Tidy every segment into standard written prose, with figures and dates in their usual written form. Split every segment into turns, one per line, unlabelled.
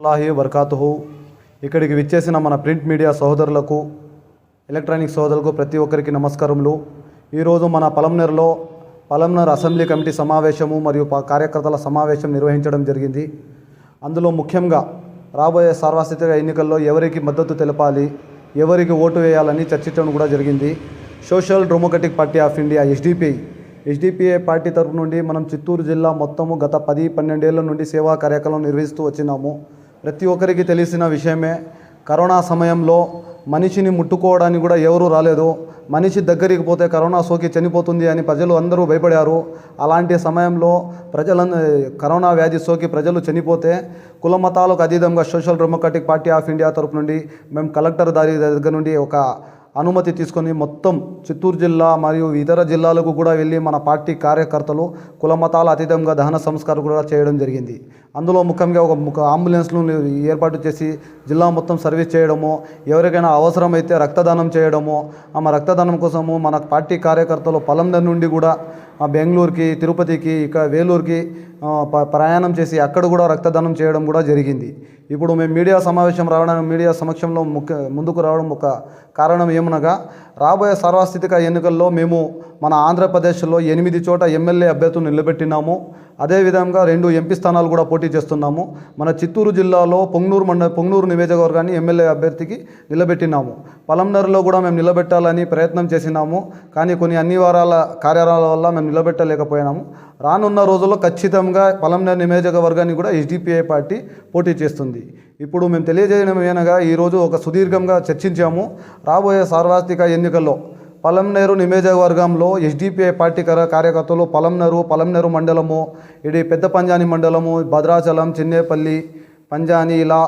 అల్లాహి వర్కాతుహు. ఇక్కడికి విచ్చేసిన మన ప్రింట్ మీడియా సోదరులకు, ఎలక్ట్రానిక్ సోదరులకు ప్రతి ఒక్కరికి నమస్కారములు. ఈరోజు మన పలమనేరు అసెంబ్లీ కమిటీ సమావేశము మరియు కార్యకర్తల సమావేశం నిర్వహించడం జరిగింది. అందులో ముఖ్యంగా రాబోయే సార్వత్రిక ఎన్నికల్లో ఎవరికి మద్దతు తెలపాలి, ఎవరికి ఓటు వేయాలని చర్చించడం కూడా జరిగింది. Social democratic party of India SDPI party తరపు నుండి మనం చిత్తూరు జిల్లా మొత్తము గత 10-12 ఏళ్ల నుండి సేవా కార్యక్రమం నిర్వహిస్తూ వచ్చినాము. ప్రతి ఒక్కరికి తెలిసిన విషయమే, కరోనా సమయంలో మనిషిని ముట్టుకోవడానికి కూడా ఎవరూ రాలేదు. మనిషి దగ్గరికి పోతే కరోనా సోకి చనిపోతుంది అని ప్రజలు అందరూ భయపడారు. అలాంటి సమయంలో కరోనా వ్యాధి సోకి ప్రజలు చనిపోతే కుల మతాలకు అతీతంగా social democratic party of India తరపు నుండి మేము కలెక్టర్ దగ్గర నుండి ఒక అనుమతి తీసుకొని మొత్తం చిత్తూరు జిల్లా మరియు ఇతర జిల్లాలకు కూడా వెళ్ళి మన పార్టీ కార్యకర్తలు కుల మతాల అతీతంగా దహన సంస్కారం కూడా చేయడం జరిగింది. అందులో ముఖ్యంగా ఒక అంబులెన్స్ను ఏర్పాటు చేసి జిల్లా మొత్తం సర్వీస్ చేయడము, ఎవరికైనా అవసరమైతే రక్తదానం చేయడము, రక్తదానం కోసము మన పార్టీ కార్యకర్తలు పలమనేరు నుండి కూడా బెంగళూరుకి, తిరుపతికి, ఇక్కడ వేలూరుకి ప్రయాణం చేసి అక్కడ కూడా రక్తదానం చేయడం కూడా జరిగింది. ఇప్పుడు మేము మీడియా సమక్షంలో ముందుకు రావడం ఒక కారణం ఏమనగా, రాబోయే సార్వత్రిక ఎన్నికల్లో మేము మన ఆంధ్రప్రదేశ్లో 8 చోట ఎమ్మెల్యే అభ్యర్థులు నిలబెట్టినాము. అదేవిధంగా 2 ఎంపీ స్థానాలు కూడా పోటీ చేస్తున్నాము. మన చిత్తూరు జిల్లాలో పొంగనూరు నియోజకవర్గాన్ని ఎమ్మెల్యే అభ్యర్థికి నిలబెట్టినాము. పలమనేరులో కూడా మేము నిలబెట్టాలని ప్రయత్నం చేసినాము, కానీ కొన్ని అనివార్యాల కార్యాల వల్ల మేము నిలబెట్టలేకపోయినాము. రానున్న రోజుల్లో ఖచ్చితంగా పలమనేరు నియోజకవర్గాన్ని కూడా ఎస్డిపిఐ పార్టీ పోటీ చేస్తుంది. ఇప్పుడు మేము తెలియజేయడం ఏనగా, ఈరోజు ఒక సుదీర్ఘంగా చర్చించాము. రాబోయే సార్వత్రిక ఎన్నికల్లో పలమనేరు నియోజకవర్గంలో ఎస్డిపిఐ పార్టీ కార్యకర్తలు పలమనేరు మండలము, ఇది పెద్ద పంజాని మండలము, భద్రాచలం, చెన్నేపల్లి, పంజాని, ఇలా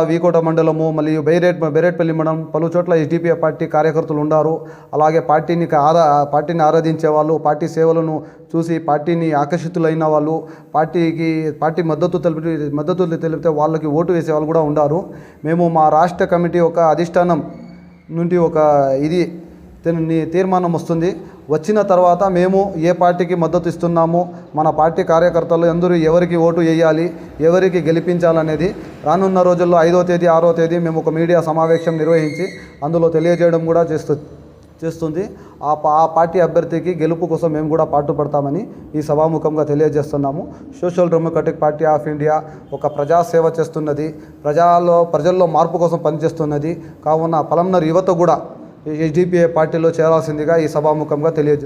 వీకోట మండలము, మరియు బైరేట్పల్లి మండలం పలు చోట్ల ఎస్డిపిఐ పార్టీ కార్యకర్తలు ఉన్నారు. అలాగే పార్టీని ఆరాధించే వాళ్ళు, పార్టీ సేవలను చూసి పార్టీని ఆకర్షితులైన వాళ్ళు, పార్టీ మద్దతు తెలిపితే వాళ్ళకి ఓటు వేసే వాళ్ళు కూడా ఉన్నారు. మేము మా రాష్ట్ర కమిటీ ఒక అధిష్టానం నుండి ఒక తీర్మానం వస్తుంది. వచ్చిన తర్వాత మేము ఏ పార్టీకి మద్దతు ఇస్తున్నామో, మన పార్టీ కార్యకర్తలు అందరూ ఎవరికి ఓటు వేయాలి, ఎవరికి గెలిపించాలనేది రానున్న రోజుల్లో 5వ తేదీ 6వ తేదీ మేము ఒక మీడియా సమావేశం నిర్వహించి అందులో తెలియజేయడం కూడా చేస్తుంది. ఆ పార్టీ అభ్యర్థికి గెలుపు కోసం మేము కూడా పాటుపడతామని ఈ సభాముఖంగా తెలియజేస్తున్నాము. Social democratic party of India ఒక ప్రజాసేవ చేస్తున్నది, ప్రజల్లో మార్పు కోసం పనిచేస్తున్నది. కావున పలమనేరు యువత కూడా ఎస్డిపిఐ పార్టీలో చేరాల్సిందిగా ఈ సభాముఖంగా తెలియజేస్తున్నాము.